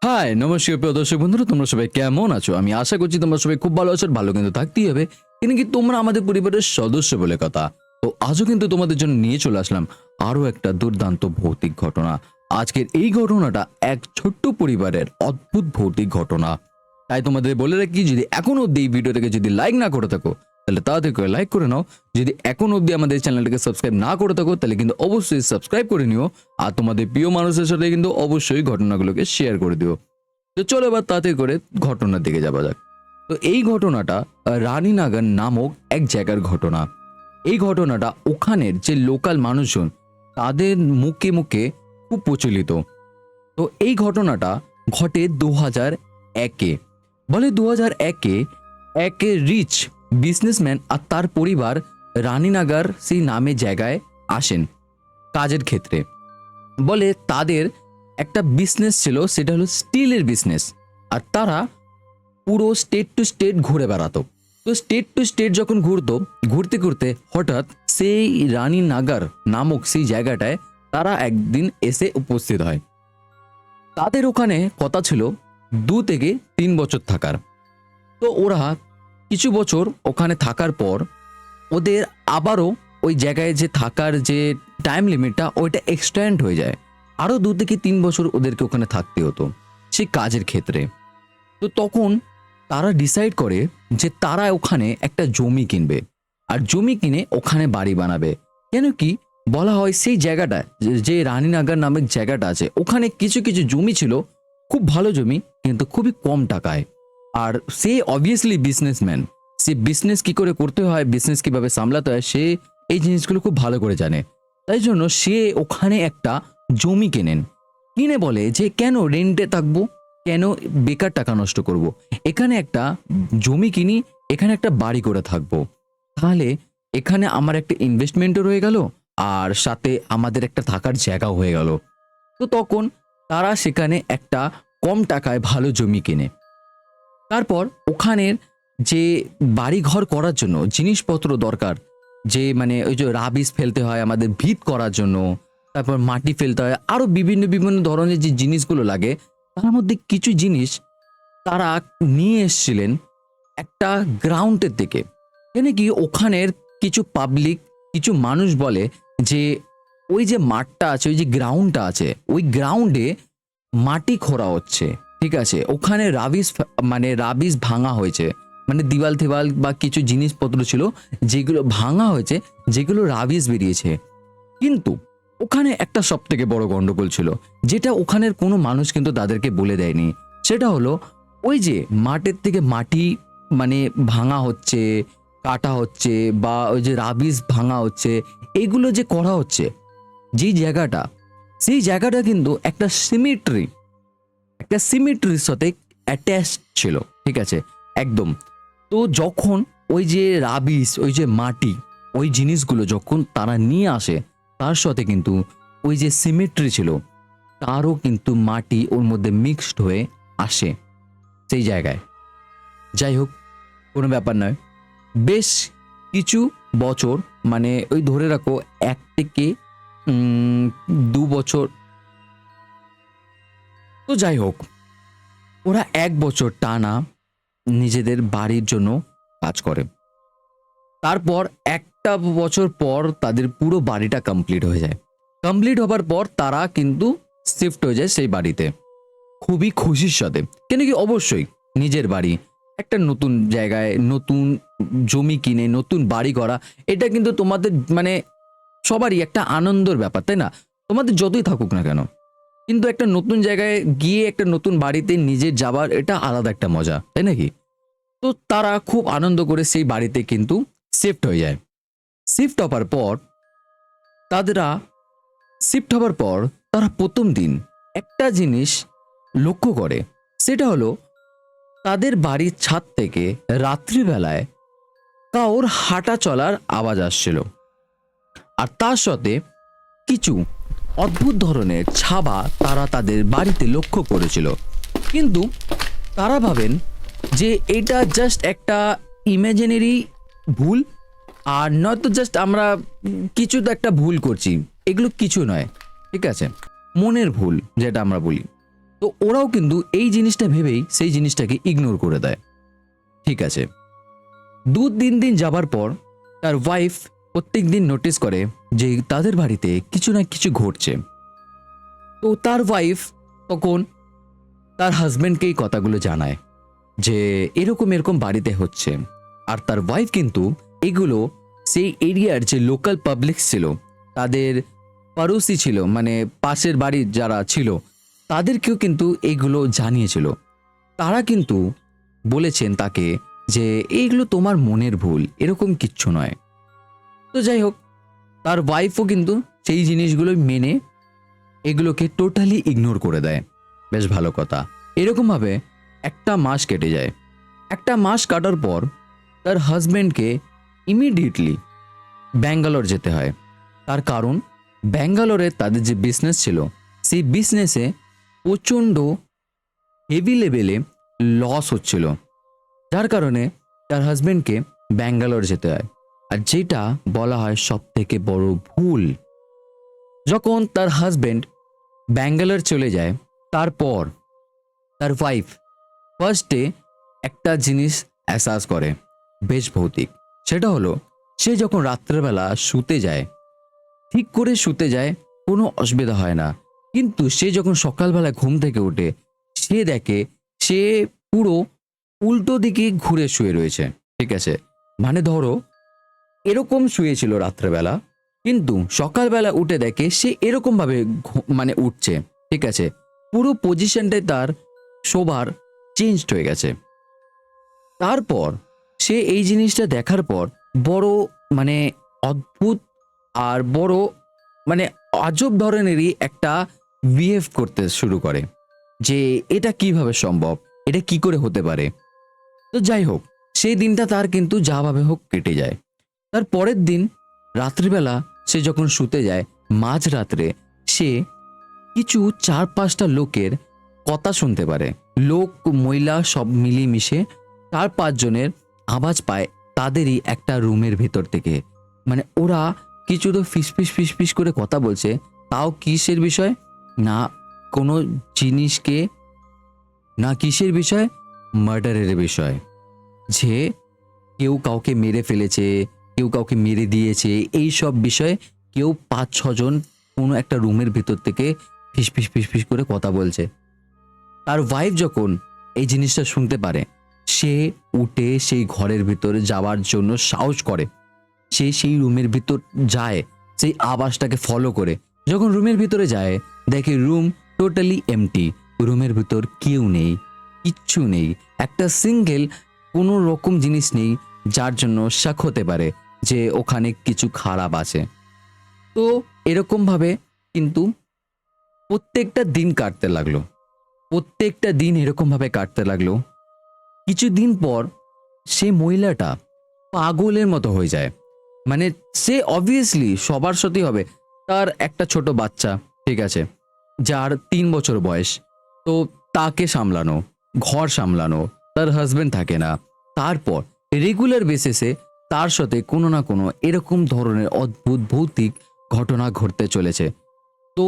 High নমস্কার প্রিয় দর্শক বন্ধুরা, তোমরা সবাই কেমন আছো? আমি আশা করছি তোমরা সবাই খুব ভালো আছো। ভালো কিন্তু থাকতেই হবে, কিন্তু কি তোমরা আমাদের পরিবারের সদস্য বলে কথা। তো আজও কিন্তু তোমাদের জন্য নিয়ে চলে আসলাম আরো একটা দুর্দান্ত ভৌতিক ঘটনা। আজকের এই ঘটনাটা এক ছোট্ট পরিবারের অদ্ভুত ভৌতিক ঘটনা। তাই তোমাদের বলে রাখি, যদি এখনো অব্দি এই ভিডিওটাকে যদি লাইক না করে থাকো তাহলে তাড়াতাড়ি করে লাইক করে নাও। যদি এখনো অব্দি আমাদের চ্যানেলটাকে সাবস্ক্রাইব না করে থাকো তাহলে কিন্তু অবশ্যই সাবস্ক্রাইব করে নিও। আর তোমাদের প্রিয় মানুষের সাথে কিন্তু অবশ্যই ঘটনাগুলোকে শেয়ার করে দিও। তো চলো এবার তাড়াতাড়ি করে ঘটনার দিকে যাওয়া যাক। তো এই ঘটনাটা রানীনগর নামক এক জায়গার ঘটনা। এই ঘটনাটা ওখানের যে লোকাল মানুষজন তাদের মুখে মুখে খুব প্রচলিত। তো এই ঘটনাটা ঘটে 2001-এ। বলে 2001-এ এক রিচ বিজনেসম্যান আর তার পরিবার রানীনগর সেই নামে জায়গায় আসেন কাজের ক্ষেত্রে। বলে তাদের একটা বিজনেস ছিল, সেটা হলো স্টিলের বিজনেস। আর তারা পুরো স্টেট টু স্টেট ঘুরে বেড়াতো। তো স্টেট টু স্টেট যখন ঘুরতো, ঘুরতে ঘুরতে হঠাৎ সেই রানীনগর নামক সেই জায়গাটায় তারা একদিন এসে উপস্থিত হয়। তাদের ওখানে কথা ছিল 2 থেকে 3 বছর থাকার। তো ওরা কিছু বছর ওখানে থাকার পর ওদের আবারও ওই জায়গায় যে থাকার যে টাইম লিমিটটা ওইটা এক্সটেন্ড হয়ে যায়। আরও 2 থেকে 3 বছর ওদেরকে ওখানে থাকতে হতো সেই কাজের ক্ষেত্রে। তো তখন তারা ডিসাইড করে যে তারা ওখানে একটা জমি কিনবে, আর জমি কিনে ওখানে বাড়ি বানাবে। কেন কি বলা হয়, সেই জায়গাটা যে রানীনগর নামের জায়গাটা আছে ওখানে কিছু কিছু জমি ছিল, খুব ভালো জমি কিন্তু খুবই কম টাকায়। আর সে অবভিয়াসলি বিজনেসম্যান, সে বিজনেস কি করে করতে হয়, বিজনেস কিভাবে সামলাতে হয়, সে এই জিনিসগুলো খুব ভালো করে জানে। তাই জন্য সে ওখানে একটা জমি কেনেন। কিনে বলে যে কেন রেন্টে থাকবো, কেন বেকার টাকা নষ্ট করব, এখানে একটা জমি কিনি, এখানে একটা বাড়ি করে থাকবো। তাহলে এখানে আমার একটা ইনভেস্টমেন্টও রয়ে গেল, আর সাথে আমাদের একটা থাকার জায়গাও হয়ে গেল। তো তখন তারা সেখানে একটা কম টাকায় ভালো জমি কেনে। তারপর ওখানের যে বাড়ি ঘর করার জন্য জিনিসপত্র দরকার, যে মানে ওই যে রাবিশ ফেলতে হয় আমাদের ভিত করার জন্য, তারপর মাটি ফেলতে হয়, আরো বিভিন্ন বিভিন্ন ধরনের যে জিনিসগুলো লাগে, তার মধ্যে কিছু জিনিস তারা নিয়ে এসেছিলেন একটা গ্রাউন্ডের দিকে। কেন কি ওখানের কিছু পাবলিক, কিছু মানুষ বলে যে ওই যে মাঠটা আছে, ওই যে গ্রাউন্ডটা আছে, ওই গ্রাউন্ডে মাটি খোঁড়া হচ্ছে। ঠিক আছে, ওখানে মানে রাবিশ ভাঙা হয়েছে, মানে দিওয়াল থিওয়াল বা কিছু জিনিসপত্র ছিল যেগুলো ভাঙা হয়েছে, যেগুলো রাবিশ বেরিয়েছে। কিন্তু ওখানে একটা সব থেকে বড় গন্ডগোল ছিল, যেটা ওখানের কোনো মানুষ কিন্তু তাদেরকে বলে দেয়নি। সেটা হলো ওই যে মাঠের থেকে মাটি মানে ভাঙা হচ্ছে, কাটা হচ্ছে, বা ওই যে রাবিশ ভাঙা হচ্ছে, এগুলো যে করা হচ্ছে যেই জায়গাটা, সেই জায়গাটা কিন্তু একটা সিমেট্রির সাথে অ্যাটাচ ছিল। ঠিক আছে, একদম। তো যখন ওই যে রাবিশ, ওই যে মাটি, ওই জিনিসগুলো যখন তারা নিয়ে আসে, তার সাথে কিন্তু ওই যে সিমেট্রি ছিল তারও কিন্তু মাটি ওর মধ্যে মিক্সড হয়ে আসে সেই জায়গায়। যাই হোক, কোনো ব্যাপার নয়। বেশ কিছু বছর, মানে ওই ধরে রাখো 1 থেকে 2 বছর। তো যাই হোক, ওরা 1 বছর টানা নিজেদের বাড়ির জন্য কাজ করে। তারপর একটা বছর পর তাদের পুরো বাড়িটা কমপ্লিট হয়ে যায়। কমপ্লিট হবার পর তারা কিন্তু শিফট হয়ে যায় সেই বাড়িতে খুবই খুশির সাথে। কেন কি অবশ্যই নিজের বাড়ি, একটা নতুন জায়গায় নতুন জমি কিনে নতুন বাড়ি করা, এটা কিন্তু তোমাদের মানে সবারই একটা আনন্দের ব্যাপার, তাই না? তোমাদের যতই থাকুক না কেন, কিন্তু একটা নতুন জায়গায় গিয়ে একটা নতুন বাড়িতে নিজের যাবার, এটা আলাদা একটা মজা, তাই নাকি? তো তারা খুব আনন্দ করে সেই বাড়িতে কিন্তু শিফট হয়ে যায়। শিফট হবার পর তাদেরা শিফট হবার পর তারা প্রথম দিন একটা জিনিস লক্ষ্য করে, সেটা হলো তাদের বাড়ির ছাদ থেকে রাত্রিবেলায় কাউর হাঁটা চলার আওয়াজ আসছিল। আর তার সাথে কিছু অদ্ভুত ধরনের ছাবা তারা তাদের বাড়িতে লক্ষ্য করেছিল। কিন্তু তারা ভাবেন যে এটা জাস্ট একটা ইমাজিনারি ভুল, আর নয়তো জাস্ট আমরা কিছু তো একটা ভুল করছি, এগুলো কিছু নয়। ঠিক আছে, মনের ভুল যেটা আমরা বলি। তো ওরাও কিন্তু এই জিনিসটা ভেবেই সেই জিনিসটাকে ইগনোর করে দেয়। ঠিক আছে, 2-3 দিন যাবার পর তার ওয়াইফ প্রত্যেক দিন নোটিস করে যে তাদের বাড়িতে কিছু না কিছু ঘটছে। তো তার ওয়াইফ তখন তার হাজবেন্ডকে এই কথাগুলো জানায় যে এরকম এরকম বাড়িতে হচ্ছে। আর তার ওয়াইফ কিন্তু এগুলো সেই এরিয়ার যে লোকাল পাবলিক ছিল, তাদের পড়োশি ছিল, মানে পাশের বাড়ির যারা ছিল, তাদেরকেও কিন্তু এগুলো জানিয়েছিল। তারা কিন্তু বলেছেন তাকে যে এইগুলো তোমার মনের ভুল, এরকম কিচ্ছু নয়। তো যাই হোক, তার ওয়াইফও কিন্তু সেই জিনিসগুলো মেনে এগুলোকে টোটালি ইগনোর করে দেয়। বেশ ভালো কথা। এরকমভাবে 1 মাস কেটে যায়। 1 মাস কাটার পর তার হাজব্যান্ডকে ইমিডিয়েটলি ব্যাঙ্গালোর যেতে হয়। তার কারণ ব্যাঙ্গালোরে তাদের যে বিজনেস ছিল, সেই বিজনেসে প্রচণ্ড হেভি লেভেলে লস হচ্ছিল, যার কারণে তার হাজব্যান্ডকে ব্যাঙ্গালোর যেতে হয়। আর যেটা বলা হয় সব থেকে বড় ভুল। যখন তার হাজব্যান্ড ব্যাঙ্গালোর চলে যায়, তারপর তার ওয়াইফ ফার্স্টে একটা জিনিস এহসাস করে, বেশ ভৌতিক। সেটা হলো, সে যখন রাত্রেবেলা শুতে যায়, ঠিক করে শুতে যায়, কোনো অসুবিধা হয় না। কিন্তু সে যখন সকালবেলা ঘুম থেকে ওঠে, সে দেখে সে পুরো উল্টো দিকে ঘুরে শুয়ে রয়েছে। ঠিক আছে, মানে ধরো এরকম শুয়েছিল রাত্রেবেলা, কিন্তু সকালবেলা উঠে দেখে সে এরকম ভাবে মানে উঠছে। ঠিক আছে, পুরো পজিশনটাই তার শোবার চেঞ্জড হয়ে গেছে। তারপর সে এই জিনিসটা দেখার পর বড় মানে অদ্ভুত আর বড় মানে আজব ধরনেরই একটা বিহেভ করতে শুরু করে যে এটা কিভাবে সম্ভব, এটা কি করে হতে পারে। তো যাই হোক, সেই দিনটা তার কিন্তু যাভাবে হোক কেটে যায়। তার পরের দিন রাত্রিবেলা সে যখন শুতে যায়, মাঝরাত্রে সে কিছু 4-5টা লোকের কথা শুনতে পারে। লোক মহিলা সব মিলিয়ে মিশে 4-5 জনের আওয়াজ পায় তাদেরই একটা রুমের ভেতর থেকে। মানে ওরা কিছু তো ফিসফিস ফিসফিস করে কথা বলছে, তাও কিসের বিষয় না, কোনো জিনিসকে, না কিসের বিষয়, মার্ডারের বিষয়। যে কেউ কাউকে মেরে ফেলেছে, কেউ কাউকে মেরে দিয়েছে, এই সব বিষয়ে কেউ 5-6 জন কোনো একটা রুমের ভিতর থেকে ফিসফিস ফিসফিস করে কথা বলছে। তার ওয়াইফ যখন এই জিনিসটা শুনতে পারে, সে উঠে সেই ঘরের ভিতরে যাওয়ার জন্য সাহস করে। সে সেই রুমের ভিতর যায়, সেই আওয়াজটাকে ফলো করে। যখন রুমের ভিতরে যায়, দেখে রুম টোটালি এমটি, রুমের ভিতর কেউ নেই, কিচ্ছু নেই, একটা সিঙ্গেল কোনো রকম জিনিস নেই যার জন্য শক হতে পারে যে ওখানে কিছু খারাপ আছে। তো এরকম ভাবে কিন্তু প্রত্যেকটা দিন কাটতে লাগলো, প্রত্যেকটা দিন এরকম ভাবে কাটতে লাগলো। কিছুদিন পর সেই মহিলাটা পাগলের মতো হয়ে যায়। মানে সে অবভিয়াসলি সবার সাথেই হবে, তার একটা ছোট বাচ্চা, ঠিক আছে, যার 3 বছর বয়স। তো তাকে সামলানো, ঘর সামলানো, তার হাজবেন্ড থাকে না। তারপর রেগুলার বেসিসে তার সাথে কোনো না কোনো এরকম ধরনের অদ্ভুত ভৌতিক ঘটনা ঘটতে চলেছে। তো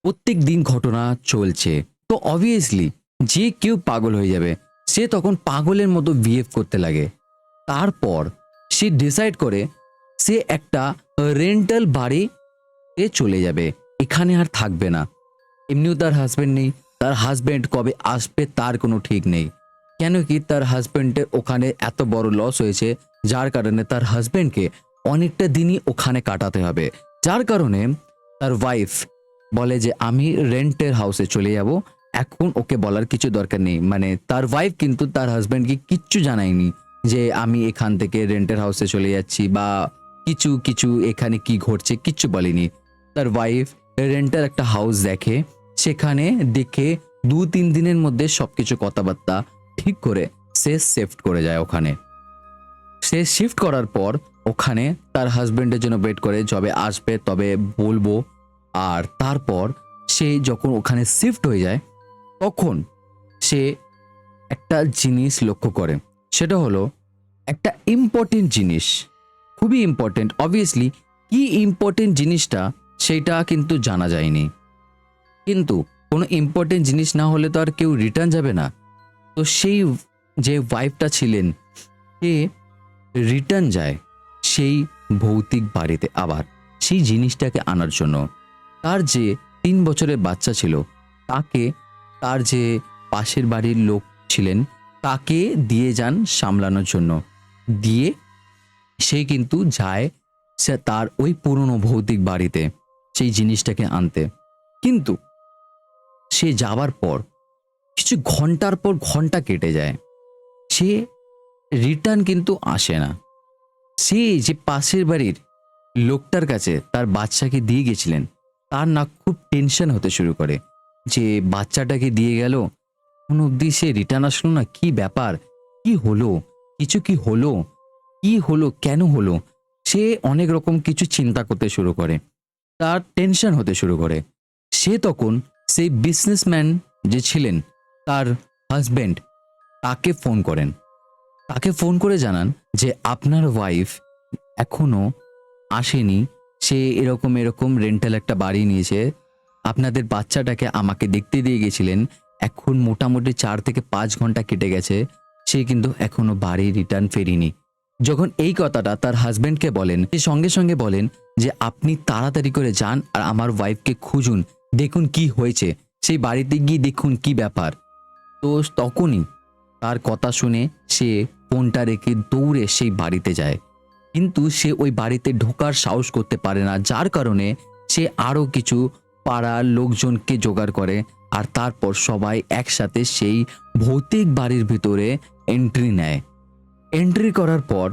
প্রত্যেক দিন ঘটনা চলছে। তো অবভিয়াসলি যে কেউ পাগল হয়ে যাবে, সে তখন পাগলের মতো বিহেভ করতে লাগে। তারপর সে ডিসাইড করে সে একটা রেন্টাল বাড়িতে চলে যাবে, এখানে আর থাকবে না। এমনিও তার হাজবেন্ড নেই, তার হাজবেন্ড কবে আসবে তার কোনো ঠিক নেই। কেন কি তার হাজবেন্ডের ওখানে এত বড় লস হয়েছে, যার কারণে তার হাজবেন্ডকে অনেকটা দিনই ওখানে কাটাতে হবে। যার কারণে তার ওয়াইফ বলে যে আমি রেন্টের হাউসে চলে যাব। এখন ওকে বলার কিছু দরকার নেই, মানে তার ওয়াইফ কিন্তু তার হাজবেন্ডকে কিচ্ছু জানায়নি যে আমি এখান থেকে রেন্টের হাউসে চলে যাচ্ছি বা কিছু কিছু এখানে কি ঘটছে কিচ্ছু বলেনি। তার ওয়াইফ রেন্টের একটা হাউস দেখে, সেখানে দেখে 2-3 দিনের মধ্যে সবকিছু কথাবার্তা ঠিক করে সে শিফট করে যায় ওখানে। সে শিফট করার পর ওখানে তার হাজবেন্ডের জন্য ওয়েট করে, যবে আসবে তবে বলবো। আর তারপর সে যখন ওখানে শিফট হয়ে যায়, তখন সে একটা জিনিস লক্ষ্য করে। সেটা হলো একটা ইম্পর্টেন্ট জিনিস, খুবই ইম্পর্টেন্ট। অবভিয়াসলি কি ইম্পর্টেন্ট জিনিসটা সেটা কিন্তু জানা যায়নি, কিন্তু কোনো ইম্পর্টেন্ট জিনিস না হলে তো আর কেউ রিটার্ন যাবে না। তো সেই যে ওয়াইফটা ছিলেন সে রিটার্ন যায় সেই ভৌতিক বাড়িতে আবার সেই জিনিসটাকে আনার জন্য। তার যে 3 বছরের বাচ্চা ছিল তাকে তার যে পাশের বাড়ির লোক ছিলেন তাকে দিয়ে যান সামলানোর জন্য। দিয়ে সে কিন্তু যায় সে তার ওই পুরনো ভৌতিক বাড়িতে সেই জিনিসটাকে আনতে। কিন্তু সে যাওয়ার পর কিছু ঘন্টার পর ঘন্টা কেটে যায়, সে রিটার্ন কিন্তু আসে না। সে যে পাশের বাড়ির লোকটার কাছে তার বাচ্চাকে দিয়ে গেছিলেন তার না খুব টেনশন হতে শুরু করে যে বাচ্চাটাকে দিয়ে গেল, কোনো অবধি সে রিটার্ন আসলো না, কি ব্যাপার, কি হলো, কিছু কি হলো, কি হলো, কেন হলো। সে অনেক রকম কিছু চিন্তা করতে শুরু করে, তার টেনশন হতে শুরু করে। সে তখন সেই বিজনেসম্যান যে ছিলেন তার হাজবেন্ড তাকে ফোন করেন, তাকে ফোন করে জানান যে আপনার ওয়াইফ এখনো আসেনি, সে এরকম এরকম রেন্টাল একটা বাড়ি নিয়েছে, আপনাদের বাচ্চাটাকে আমাকে দেখতে দিয়ে গেছিলেন, এখন মোটামুটি 4 থেকে 5 ঘন্টা কেটে গেছে, সে কিন্তু এখনো বাড়ি রিটার্ন ফেরেনি। যখন এই কথাটা তার হাজবেন্ডকে বলেন সে সঙ্গে সঙ্গে বলেন যে আপনি তাড়াতাড়ি করে যান আর আমার ওয়াইফকে খুঁজুন, দেখুন কি হয়েছে, সেই বাড়িতে গিয়ে দেখুন কি ব্যাপার। তো তখনই তার কথা শুনে সে ফোনটা রেখে দৌড়ে সেই বাড়িতে যায়, কিন্তু সে ওই বাড়িতে ঢোকার সাহস করতে পারে না, যার কারণে সে আরও কিছু পাড়ার লোকজনকে জোগাড় করে আর তারপর সবাই একসাথে সেই ভৌতিক বাড়ির ভিতরে এন্ট্রি নেয়। এন্ট্রি করার পর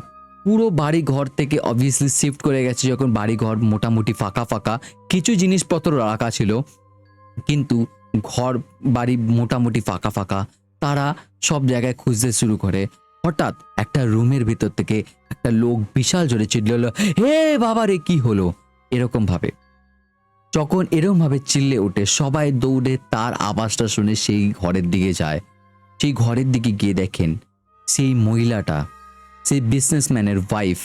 পুরো বাড়ি ঘর থেকে অবভিয়াসলি শিফট করে গেছে, যখন বাড়ি ঘর মোটামুটি ফাঁকা ফাঁকা, কিছু জিনিসপত্র রাখা ছিল কিন্তু ঘর বাড়ি মোটামুটি ফাঁকা ফাঁকা। তারা সব জায়গায় খুঁজতে শুরু করে। হঠাৎ একটা রুমের ভিতর থেকে একটা লোক বিশাল জোরে চিল্লালো, হে বাবা রে কি হলো, এরকম ভাবে। যখন এরকম ভাবে চিল্লে ওঠে সবাই দৌড়ে তার আওয়াজটা শুনে সেই ঘরের দিকে যায়। সেই ঘরের দিকে গিয়ে দেখেন সেই মহিলাটা, সেই বিজনেসম্যানের ওয়াইফ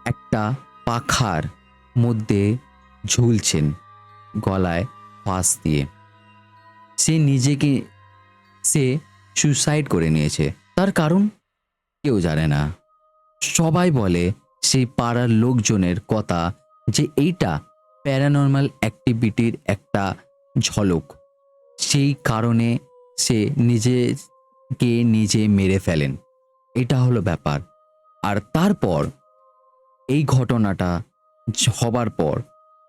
একটা পাখার মধ্যে ঝুলছেন গলায় ফাঁস দিয়ে। সে নিজেকে সে সুসাইড করে নিয়েছে। তার কারণ কেউ জানে না। সবাই বলে সেই পাড়ার লোকজনের কথা যে এইটা প্যারানর্মাল অ্যাক্টিভিটির একটা ঝলক, সেই কারণে সে নিজেকে নিজে মেরে ফেলেন, এটা হলো ব্যাপার। আর তারপর এই ঘটনাটা হবার পর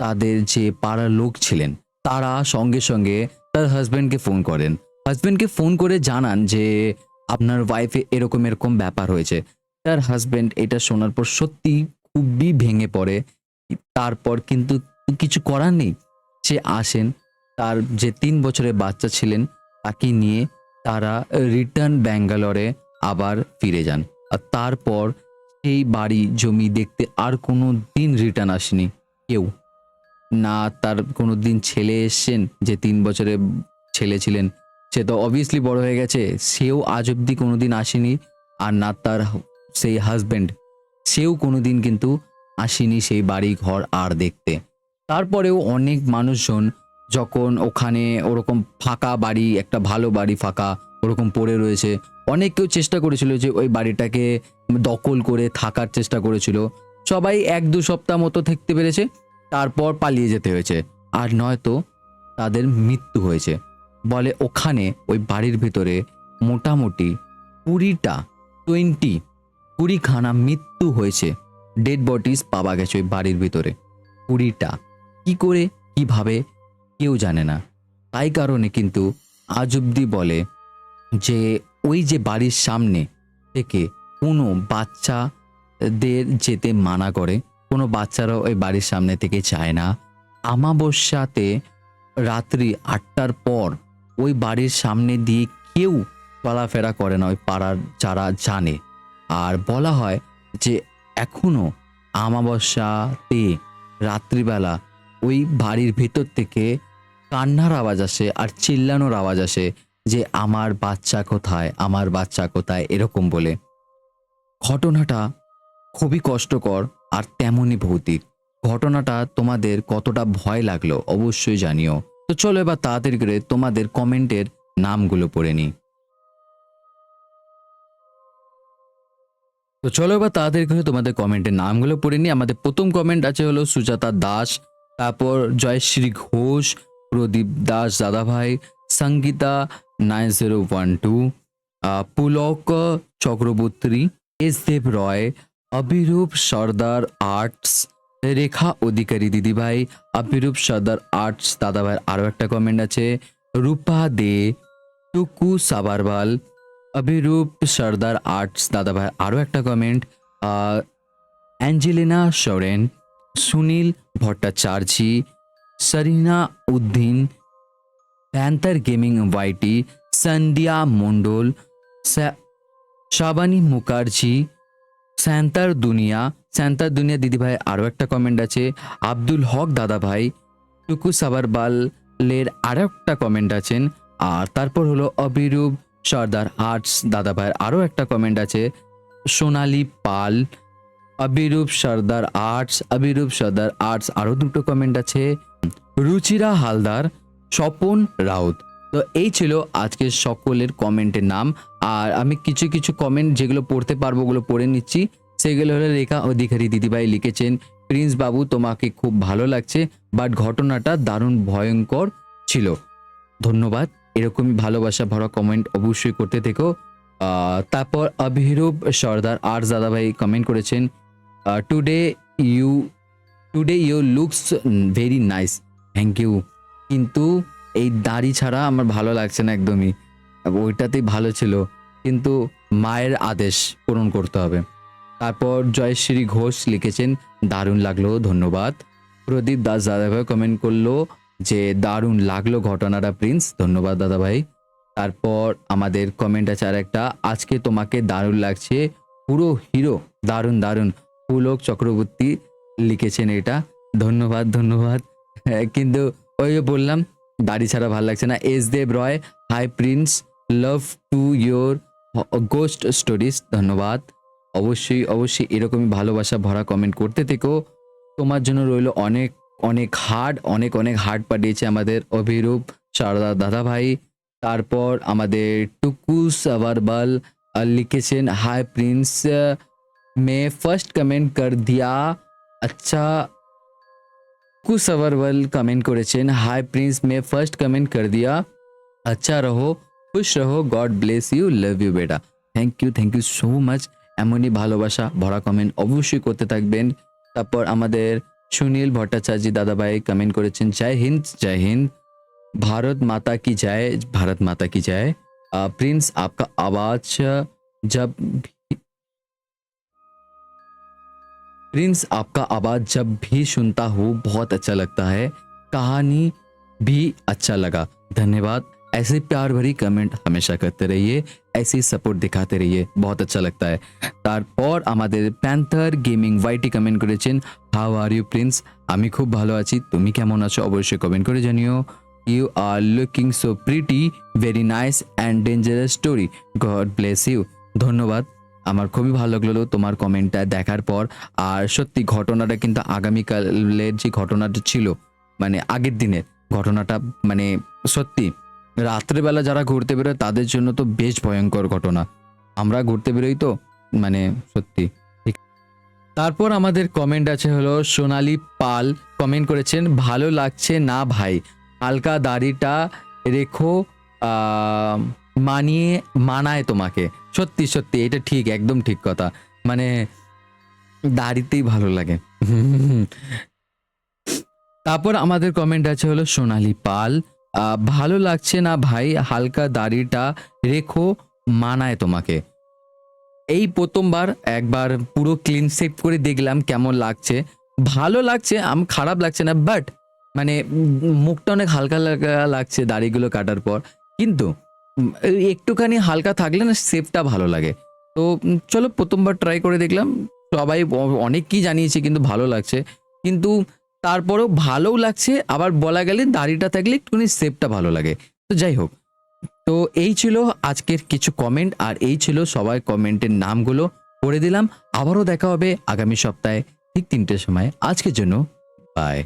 তাদের যে পাড়ার লোক ছিলেন তারা সঙ্গে সঙ্গে তার হাজব্যান্ডকে ফোন করেন, হাজব্যান্ডকে ফোন করে জানান যে আপনার ওয়াইফে এরকম এরকম ব্যাপার হয়েছে। তার হাজব্যান্ড এটা শোনার পর সত্যি খুবই ভেঙে পড়ে। তারপর কিন্তু কিছু করার নেই, সে আসেন তার যে 3 বছরের বাচ্চা ছিলেন তাকে নিয়ে তারা রিটার্ন ব্যাঙ্গালোরে আবার ফিরে যান। আর তারপর সেই বাড়ি জমি দেখতে আর কোনো দিন রিটার্ন আসেনি কেউ। না তার কোনো দিন ছেলে এসছেন, যে 3 বছরের ছেলে ছিলেন সে তো অবভিয়াসলি বড় হয়ে গেছে, সেও আজ অব্দি কোনোদিন আসেনি। আর না তার সেই হাজব্যান্ড, সেও কোনোদিন কিন্তু আসেনি সেই বাড়ি ঘর আর দেখতে। তারপরেও অনেক মানুষজন যখন ওখানে ওরকম ফাঁকা বাড়ি, একটা ভালো বাড়ি ফাঁকা ওরকম পড়ে রয়েছে, অনেক কেউ চেষ্টা করেছিল যে ওই বাড়িটাকে দখল করে থাকার চেষ্টা করেছিল। সবাই 1-2 সপ্তাহ মতো থাকতে পেরেছে, তারপর পালিয়ে যেতে হয়েছে, আর নয়তো তাদের মৃত্যু হয়েছে। বলে ওখানে ওই বাড়ির ভিতরে মোটামুটি 20খানা মৃত্যু হয়েছে, ডেড বডিজ পাওয়া গেছে ওই বাড়ির ভিতরে 20টা। কি করে কিভাবে কেউ জানে না। তাই কারণে কিন্তু আজ অব্দি বলে যে ওই যে বাড়ির সামনে থেকে কোনো বাচ্চাদের যেতে মানা করে, কোনো বাচ্চারাও ওই বাড়ির সামনে থেকে যায় না। আমাবস্যাতে রাত্রি 8টার পর ওই বাড়ির সামনে দিয়ে কেউ চলাফেরা করে না ওই পাড়ার যারা জানে। আর বলা হয় যে এখনো আমাবস্যাতে রাত্রিবেলা ওই বাড়ির ভেতর থেকে কান্নার আওয়াজ আসে আর চিল্লানোর আওয়াজ আসে যে আমার বাচ্চা কোথায়, আমার বাচ্চা কোথায়, এরকম বলে। ঘটনাটা খুবই কষ্টকর আর তেমনই ভৌতিক। ঘটনাটা তোমাদের কতটা ভয় লাগলো অবশ্যই জানিও। তো চলো এবার তাড়াতাড়ি করে তোমাদের কমেন্টের নামগুলো পড়ে নিই। তো চলো এবার তাড়াতাড়ি করে তোমাদের কমেন্টের নামগুলো পড়ে নিই। আমাদের প্রথম কমেন্ট আছে হলো সুজাতা দাস, তারপর জয়শ্রী ঘোষ, প্রদীপ দাস দাদাভাই, সঙ্গীতা 9012, পুলক চক্রবর্তী, এস দেব রয়, অভিরূপ সর্দার আর্টস, রেখা অধিকারী দিদিভাই, অভিরূপ সর্দার আর্টস দাদাভাইয়ের আরও একটা কমেন্ট আছে, রূপা দে, টুকু সাবারওয়াল, অভিরূপ সর্দার আর্টস দাদাভাই আরও একটা comment, Angelina Soren, Sunil Bhattacharya, Sarina Uddin, panther gaming YT, Sandhya Mondal, Shabani Mukherjee, স্যান্তার দুনিয়া দিদিভাই আরও একটা কমেন্ট আছে, আব্দুল হক দাদাভাই, টুকু সাবারওয়ালের আরও একটা কমেন্ট আছেন। আর তারপর হলো অভিরূপ সর্দার আর্টস দাদাভাইয়ের আরও একটা কমেন্ট আছে, সোনালী পাল, অভিরূপ সর্দার আর্টস আরও দুটো কমেন্ট আছে, রুচিরা হালদার, স্বপন রাউত। তো এই ছিল আজকের সকলের কমেন্টের নাম। আর আমি কিছু কিছু কমেন্ট যেগুলো পড়তে পারবো ওগুলো পড়ে নিচ্ছি। সেগুলো হলো রেখা অধিকারী দিদিভাই লিখেছেন, প্রিন্স বাবু তোমাকে খুব ভালো লাগছে, বাট ঘটনাটা দারুণ ভয়ঙ্কর ছিল। ধন্যবাদ, এরকমই ভালোবাসা ভরা কমেন্ট অবশ্যই করতে থেকো। তারপর অভিরূপ সর্দার আর্টস দাদাভাই কমেন্ট করেছেন, today you looks very nice, thank you. কিন্তু এই দাড়ি ছাড়া আমার ভালো লাগছে না একদমই, ওইটাতেই ভালো ছিল, কিন্তু মায়ের আদেশ পূরণ করতে হবে। তারপর জয়শ্রী ঘোষ লিখেছেন, দারুণ লাগলো, ধন্যবাদ। প্রদীপ দাস দাদাভাই কমেন্ট করলো যে দারুণ লাগলো ঘটনাটা প্রিন্স, ধন্যবাদ দাদাভাই। তারপর আমাদের কমেন্ট আছে আর একটা, আজকে তোমাকে দারুণ লাগছে, পুরো হিরো, দারুণ দারুণ। পুলক চক্রবর্তী লিখেছেন এটা, ধন্যবাদ। কিন্তু ওই যে বললাম দাড়ি ছাড়া ভালো লাগছে না। S Dev Roy, hi prince, love to your ghost stories, ধন্যবাদ। অবশ্যই এরকমই ভালোবাসা ভরা কমেন্ট করতে থেকো। তোমার জন্য রইল অনেক হার্ড পাঠিয়েছে আমাদের অভিরূপ সারদা দাদা ভাই। তারপর আমাদের টুকু সাবারওয়াল লিখেছেন, হাই প্রিন্স, মে ফার্স্ট কমেন্ট কর দিয়া, আচ্ছা। টুকু সাবারওয়াল কমেন্ট করেছেন, হাই প্রিন্স, মে ফার্স্ট কমেন্ট কর দিয়া, আচ্ছা রহো, খুশ রহো, god bless you, love you বেটা। Thank you so much. এমনই ভালোবাসা ভরা কমেন্ট অবশ্যই করতে থাকবেন। তারপর আমাদের সুনীল ভট্টাচার্য দাদাভাই কমেন্ট করেছেন, জয় হিন্দ, भारत माता की जय, भारत माता की जय। प्रिंस आपका आवाज जब प्रिंस आपका आवाज जब भी सुनता हूँ बहुत अच्छा लगता है, कहानी भी अच्छा लगा, धन्यवाद। ऐसे प्यार भरी कमेंट हमेशा करते रहिए, ऐसे ही सपोर्ट दिखाते रहिए, बहुत अच्छा लगता है। তারপর আমাদের প্যান্থার গেমিং ওয়াইটি কমেন্ট করেছেন, হাউ আর ইউ প্রিন্স, আমি খুব ভালো আছি, তুমি কেমন আছো অবশ্যই কমেন্ট করে জানিও। You are looking so pretty, very nice and dangerous story, god bless you. ধন্যবাদ, আমার খুবই ভালো লাগলো তোমার কমেন্টটা দেখার পর। আর সত্যি ঘটনাটা কিন্তু আগামীকালের যে ঘটনাটা ছিল, মানে আগের দিনের ঘটনাটা, মানে সত্যি রাত্রেবেলা যারা ঘুরতে বেরোয় তাদের জন্য তো বেশ ভয়ঙ্কর ঘটনা। আমরা ঘুরতে বেরোই তো, মানে সত্যি। তারপর আমাদের কমেন্ট আছে হলো সোনালী পাল কমেন্ট করেছেন, ভালো লাগছে না ভাই, হালকা দাড়িটা রেখো, মানায় তোমাকে। সত্যি এটা ঠিক, একদম ঠিক কথা, মানে দাড়িতেই ভালো লাগে। তারপর আমাদের কমেন্ট আছে হলো সোনালী পাল, ভালো লাগছে না ভাই, হালকা দাড়িটা রেখো, মানায় তোমাকে। এই প্রথমবার একবার পুরো ক্লিন শেভ করে দেখলাম কেমন লাগছে, ভালো লাগছে, খারাপ লাগছে না, বাট মানে মুখটা অনেক হালকা লাগছে দাড়িগুলো কাটার পর, কিন্তু একটুখানি হালকা থাকলে না শেভটা ভালো লাগে। তো চলো প্রথমবার ট্রাই করে দেখলাম, সবাই অনেক কি জানিয়েছে কিন্তু ভালো লাগছে, কিন্তু তারপরেও ভালোও লাগছে, আবার বলা গেলে দাড়িটা থাকলে একটুখানি শেভটা ভালো লাগে। তো যাই হোক, তো এই ছিল আজকের কিছু কমেন্ট, আর এই ছিল সবাই কমেন্টের নামগুলো পড়ে দিলাম। আবারও দেখা হবে আগামী সপ্তাহে ঠিক 3টের সময়। আজকের জন্য বাই।